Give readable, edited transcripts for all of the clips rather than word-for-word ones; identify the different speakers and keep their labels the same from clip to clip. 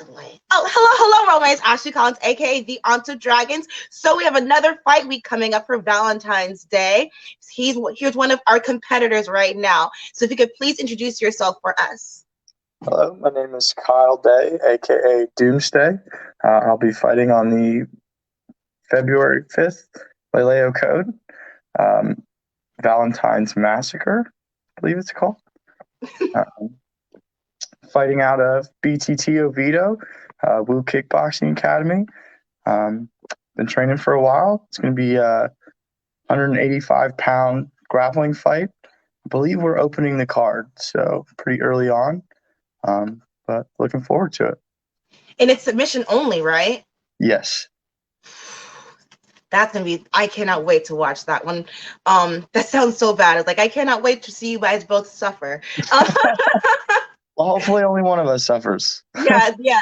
Speaker 1: delay. Oh, hello, Romance. Ashley Collins, aka the Aunt of Dragons. So we have another fight week coming up for Valentine's Day. Here's one of our competitors right now. So if you could please introduce yourself for us.
Speaker 2: Hello, my name is Kyle Day, aka Doomsday. I'll be fighting on the February 5th LeLeo Code, Valentine's Massacre, I believe it's called. Fighting out of BTT Oviedo, Wu Kickboxing Academy. Been training for a while. It's going to be a 185-pound grappling fight. I believe we're opening the card, so pretty early on. But looking forward to it.
Speaker 1: And it's submission only, right?
Speaker 2: Yes.
Speaker 1: That's gonna be. I cannot wait to watch that one. That sounds so bad. It's like I cannot wait to see you guys both suffer.
Speaker 2: Well, hopefully, only one of us suffers.
Speaker 1: Yeah.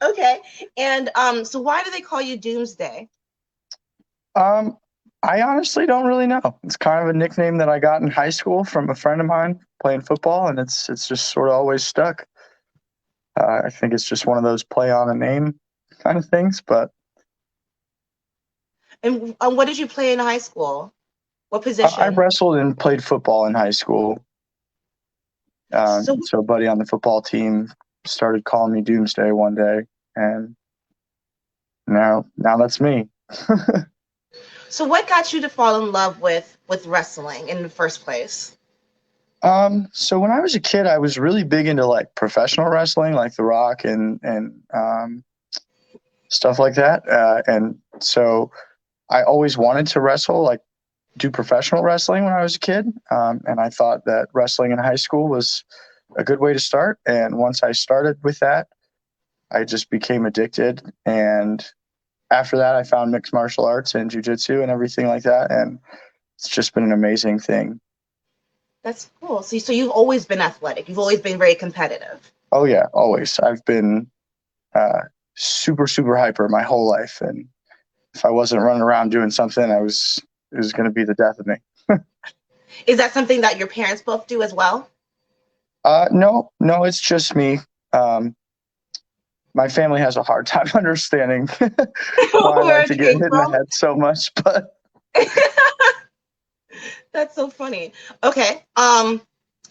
Speaker 1: Okay. And so why do they call you Doomsday?
Speaker 2: I honestly don't really know. It's kind of a nickname that I got in high school from a friend of mine playing football, and it's just sort of always stuck. I think it's just one of those play on a name kind of things. But
Speaker 1: And what did you play in high school? What position?
Speaker 2: I wrestled and played football in high school. So a buddy on the football team started calling me Doomsday one day, and now that's me.
Speaker 1: So what got you to fall in love with wrestling in the first place?
Speaker 2: So when I was a kid, I was really big into like professional wrestling, like The Rock and stuff like that. And so I always wanted to wrestle, like do professional wrestling when I was a kid. And I thought that wrestling in high school was a good way to start. And once I started with that, I just became addicted. And after that, I found mixed martial arts and jiu-jitsu and everything like that. And it's just been an amazing thing.
Speaker 1: That's cool. So you've always been athletic. You've always been very competitive.
Speaker 2: Oh, yeah, always. I've been super, super hyper my whole life. And if I wasn't running around doing something, it was going to be the death of me.
Speaker 1: Is that something that your parents both do as well?
Speaker 2: No, it's just me. My family has a hard time understanding why I like to get hit in the head so much, but
Speaker 1: that's so funny. Okay.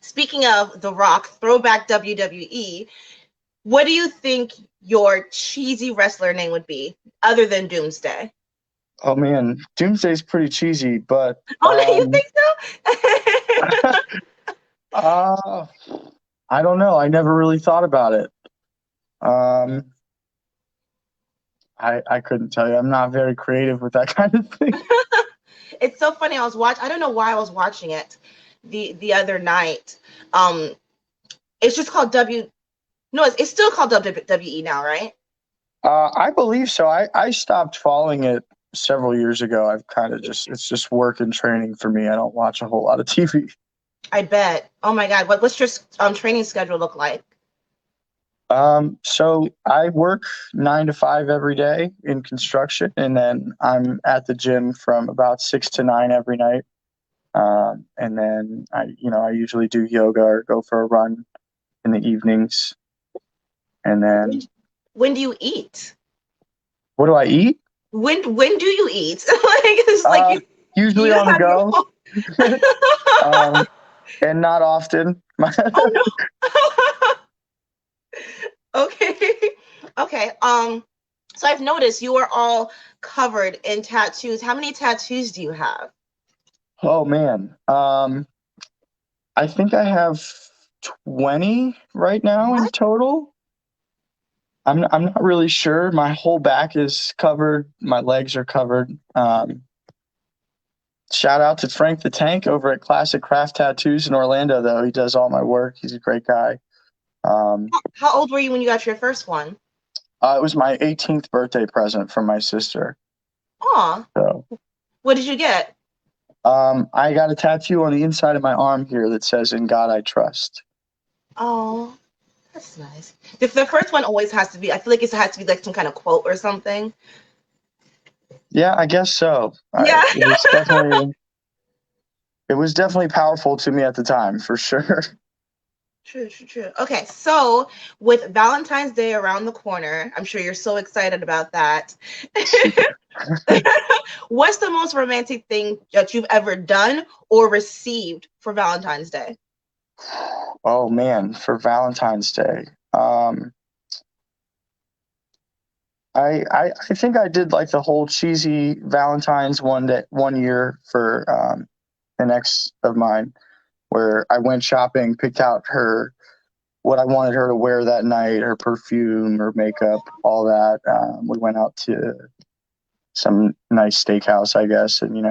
Speaker 1: Speaking of The Rock, throwback WWE, what do you think your cheesy wrestler name would be other than Doomsday?
Speaker 2: Oh man, Doomsday's pretty cheesy, but
Speaker 1: you think
Speaker 2: so? I don't know. I never really thought about it. I couldn't tell you. I'm not very creative with that kind of thing.
Speaker 1: It's so funny. I don't know why I was watching it the other night. It's just called it's still called WWE now, right?
Speaker 2: I believe so. I stopped following it several years ago. I've kind of it's just work and training for me. I don't watch a whole lot of TV.
Speaker 1: I bet. Oh my God. What's your training schedule look like?
Speaker 2: So I work 9 to 5 every day in construction, and then I'm at the gym from about 6 to 9 every night. And then I usually do yoga or go for a run in the evenings. And then
Speaker 1: when do you eat?
Speaker 2: What do I eat?
Speaker 1: When do you eat? It's like
Speaker 2: usually on the go. And not often.
Speaker 1: Oh no. Okay. So I've noticed you are all covered in tattoos. How many tattoos do you have?
Speaker 2: Oh man. I think I have 20 right now in total. I'm not really sure. My whole back is covered. My legs are covered. Shout out to Frank the Tank over at Classic Craft Tattoos in Orlando, though. He does all my work. He's a great guy.
Speaker 1: How old were you when you got your first one?
Speaker 2: It was my 18th birthday present from my sister.
Speaker 1: Aw.
Speaker 2: So,
Speaker 1: what did you get?
Speaker 2: I got a tattoo on the inside of my arm here that says, "In God I Trust."
Speaker 1: Oh, that's nice. The first one always has to be, I feel like it has to be like some kind of quote or something.
Speaker 2: Yeah, I guess so.
Speaker 1: Yeah.
Speaker 2: It was definitely powerful to me at the time, for sure.
Speaker 1: True, true, true. Okay, so with Valentine's Day around the corner, I'm sure you're so excited about that.
Speaker 2: Super.
Speaker 1: What's the most romantic thing that you've ever done or received for Valentine's Day?
Speaker 2: Oh man, for Valentine's Day. I think I did like the whole cheesy Valentine's one year for an ex of mine, where I went shopping, picked out her what I wanted her to wear that night, her perfume, her makeup, all that. We went out to some nice steakhouse, I guess, and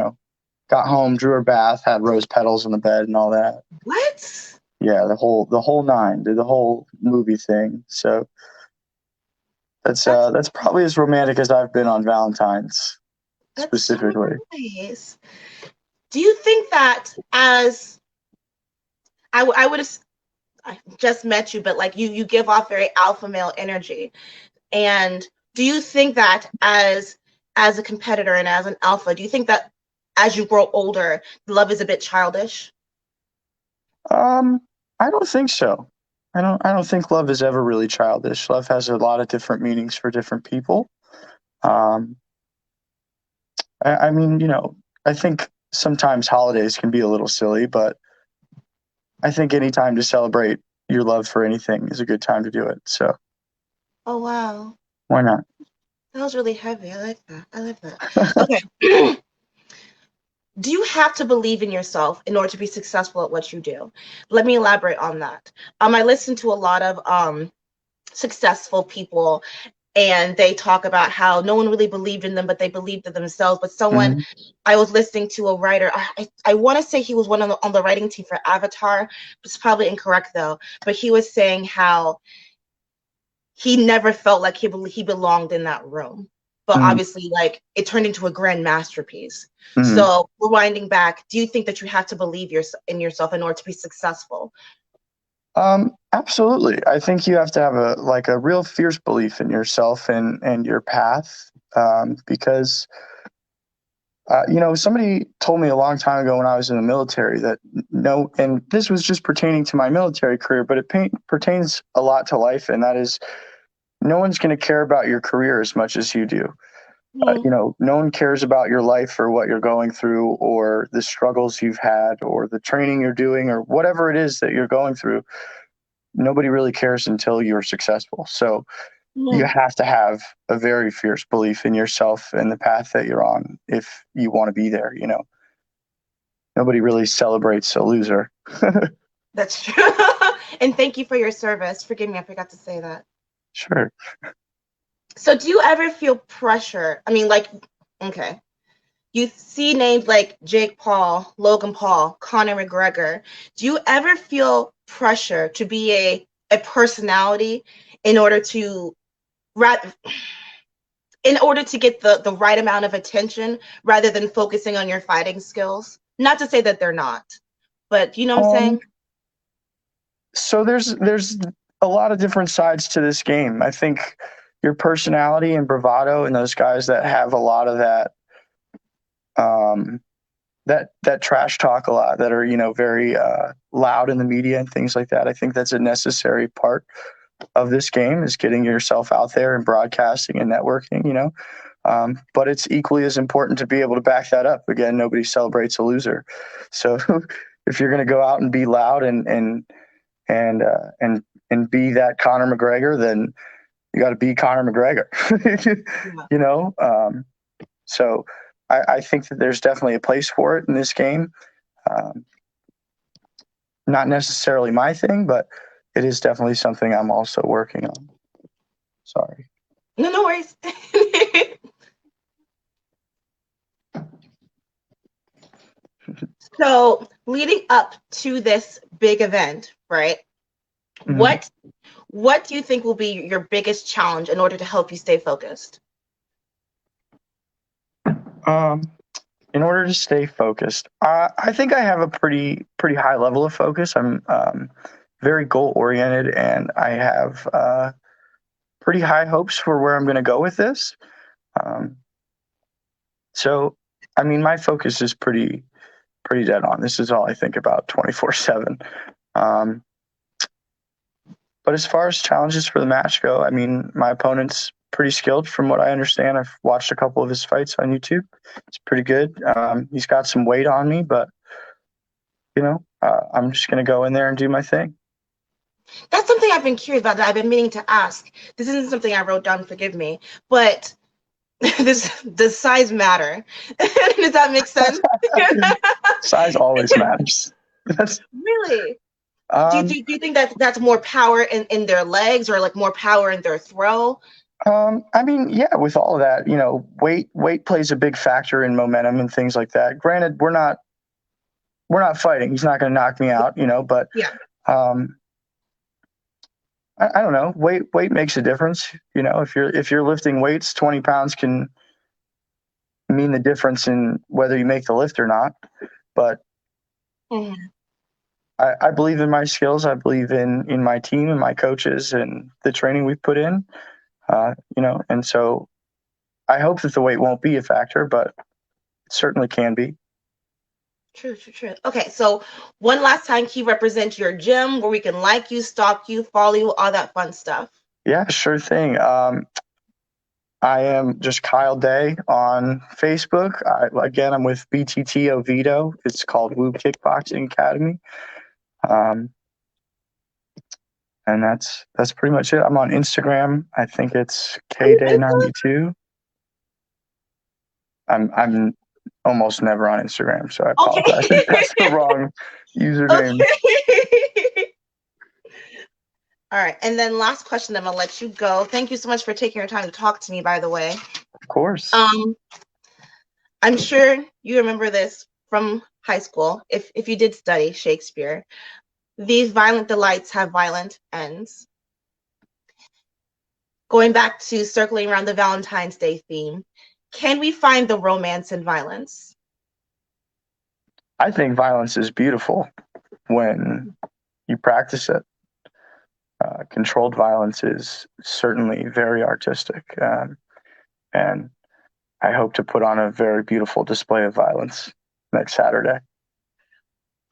Speaker 2: got home, drew her bath, had rose petals in the bed and all that.
Speaker 1: What?
Speaker 2: Yeah, the whole nine, did the whole movie thing. So
Speaker 1: That's
Speaker 2: that's probably as romantic as I've been on Valentine's
Speaker 1: that's so
Speaker 2: specifically.
Speaker 1: nice. Do you think that as I would have I just met you, but like you give off very alpha male energy. And do you think that as a competitor and as an alpha, do you think that as you grow older, love is a bit childish?
Speaker 2: Um, I don't think so. I don't think love is ever really childish. Love has a lot of different meanings for different people. Um, I mean, I think sometimes holidays can be a little silly, but I think any time to celebrate your love for anything is a good time to do it. So
Speaker 1: Oh wow.
Speaker 2: why not?
Speaker 1: That was really heavy. I like that. I like that. Okay. Do you have to believe in yourself in order to be successful at what you do? Let me elaborate on that. I listen to a lot of successful people, and they talk about how no one really believed in them, but they believed in themselves. But someone,
Speaker 2: Mhm.
Speaker 1: I was listening to a writer, I want to say he was one on the writing team for Avatar. It's probably incorrect though, but he was saying how he never felt like he belonged in that room. But
Speaker 2: Mhm.
Speaker 1: obviously, like it turned into a grand masterpiece.
Speaker 2: Mhm.
Speaker 1: So rewinding back, do you think that you have to believe in yourself in order to be successful?
Speaker 2: Absolutely. I think you have to have a real fierce belief in yourself and your path, because somebody told me a long time ago when I was in the military that no, and this was just pertaining to my military career, but it pertains a lot to life, and that is no one's going to care about your career as much as you do.
Speaker 1: Mm,
Speaker 2: No one cares about your life or what you're going through or the struggles you've had or the training you're doing or whatever it is that you're going through. Nobody really cares until you're successful. So you
Speaker 1: mm.
Speaker 2: have to have a very fierce belief in yourself and the path that you're on if you want to be there. Nobody really celebrates a loser.
Speaker 1: That's true. And thank you for your service. Forgive me, I forgot to say that.
Speaker 2: Sure.
Speaker 1: So do you ever feel pressure? I mean, like, okay, you see names like Jake Paul, Logan Paul, Conor McGregor. Do you ever feel pressure to be a personality in order to rather in order to get the right amount of attention rather than focusing on your fighting skills? Not to say that they're not, but you know what I'm
Speaker 2: Um,
Speaker 1: saying?
Speaker 2: so there's a lot of different sides to this game. I think your personality and bravado and those guys that have a lot of um, that trash talk a lot, that are very loud in the media and things like that. I think that's a necessary part of this game, is getting yourself out there and broadcasting and networking. But it's equally as important to be able to back that up. Again, nobody celebrates a loser. So if you're going to go out and be loud and be that Conor McGregor, then you got to be Conor McGregor.
Speaker 1: Yeah.
Speaker 2: you know. So I think that there's definitely a place for it in this game. Um, Not necessarily my thing, but it is definitely something I'm also working on. Sorry.
Speaker 1: No, no worries. So leading up to this big event, right?
Speaker 2: Mhm.
Speaker 1: What what do you think will be your biggest challenge in order to help you stay focused?
Speaker 2: Um, in order to stay focused, I think I have a pretty high level of focus. I'm very goal oriented, and I have pretty high hopes for where I'm going to go with this. Um, so, I mean, my focus is pretty dead on. This is all I think about 24/7. Um, But as far as challenges for the match go, I mean, my opponent's pretty skilled from what I understand. I've watched a couple of his fights on YouTube. It's pretty good. He's got some weight on me, but I'm just going to go in there and do my thing.
Speaker 1: That's something I've been curious about that I've been meaning to ask. This isn't something I wrote down, forgive me, but does size matter? Does that make sense?
Speaker 2: Size always matters.
Speaker 1: Really?
Speaker 2: Um,
Speaker 1: Do you think that that's more power in their legs or like more power in their throw?
Speaker 2: I mean, yeah, with all of that, weight plays a big factor in momentum and things like that. Granted, we're not fighting. He's not going to knock me out, but
Speaker 1: Yeah.
Speaker 2: I don't know. Weight makes a difference. If you're lifting weights, 20 pounds can mean the difference in whether you make the lift or not. But
Speaker 1: Mhm.
Speaker 2: I believe in my skills. I believe in my team and my coaches and the training we've put in. And so I hope that the weight won't be a factor, but it certainly can be.
Speaker 1: True. Okay, so one last time, can you represent your gym where we can like you, stalk you, follow you, all that fun stuff?
Speaker 2: Yeah, sure thing. I am just Kyle Day on Facebook. Again, I'm with BTT Oviedo. It's called Woo Kickboxing Academy. And that's pretty much it. I'm on Instagram. I think it's KDay92. I'm almost never on Instagram, so I apologize if that's the wrong username.
Speaker 1: Okay. All right, and then last question, I'm gonna let you go. Thank you so much for taking your time to talk to me, by the way.
Speaker 2: Of course.
Speaker 1: I'm sure you remember this from high school, if you did study Shakespeare. These violent delights have violent ends. Going back to circling around the Valentine's Day theme, can we find the romance in violence?
Speaker 2: I think violence is beautiful when you practice it. Controlled violence is certainly very artistic. And I hope to put on a very beautiful display of violence next Saturday.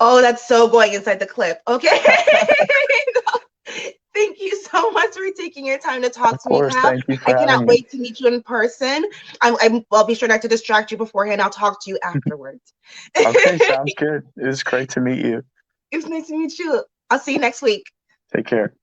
Speaker 1: Oh, that's so going inside the clip. Okay. Thank you so much for taking your time to talk to me, Kyle.
Speaker 2: Thank you for
Speaker 1: I cannot
Speaker 2: having me.
Speaker 1: wait to meet you in person. I'll be sure not to distract you beforehand. I'll talk to you afterwards.
Speaker 2: Okay, sounds good. It was great to meet you.
Speaker 1: It was nice to meet you. I'll see you next week.
Speaker 2: Take care.